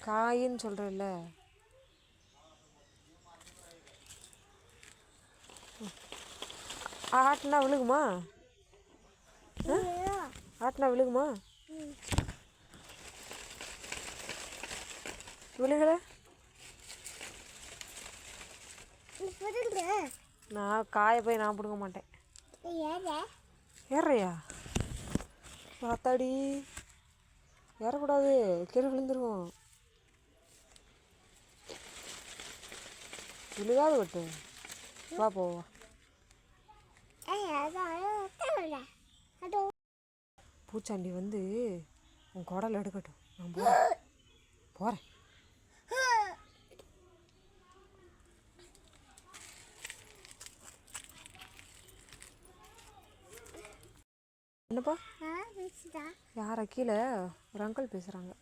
Coin சொல்கிறல்ல. ஆட்டினா விழுகுமா? ஆட்டினா விழுகுமா? விழுகல. நான் காயை போய் நான் பிடுங்க மாட்டேன். ஏறையா பார்த்தாடி, ஏறக்கூடாது, கீழே விழுந்துருவோம். விழுகாது விட்டு வா போவா. பூச்சாண்டி வந்து உன் குடல் எடுக்கட்டும், நான் போகிறேன். என்னப்பா? யார கீழே ஒரு அங்கிள் பேசுகிறாங்க.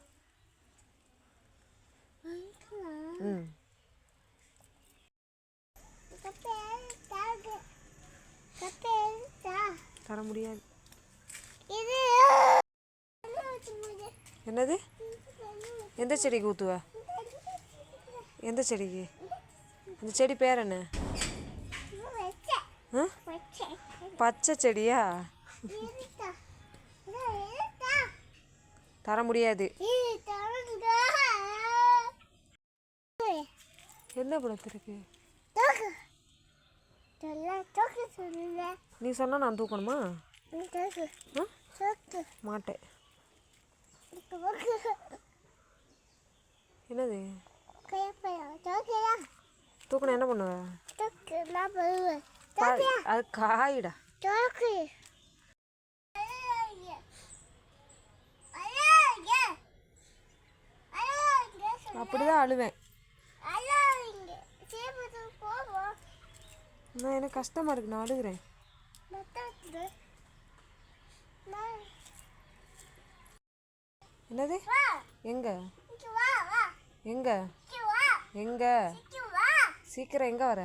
ம், தர முடியாது. என்னது? எந்த செடிக்கு ஊற்றுவ? எந்த செடிக்கு? அந்த செடி பேர் என்ன? பச்சை செடியா? தர முடியாது. என்ன பழத்திருக்கு? நீ சொன்னா நான் தூக்கணுமா? மாட்டேன். என்னது? தூக்கணும் என்ன பண்ணுவ? அது காயிடா. அப்படிதான் அழுவேன். நான் எனக்கு கஷ்டமா இருக்கு, நான் அழுகிறேன். என்னது? எங்க எங்க எங்க சீக்கிரம் எங்க வர?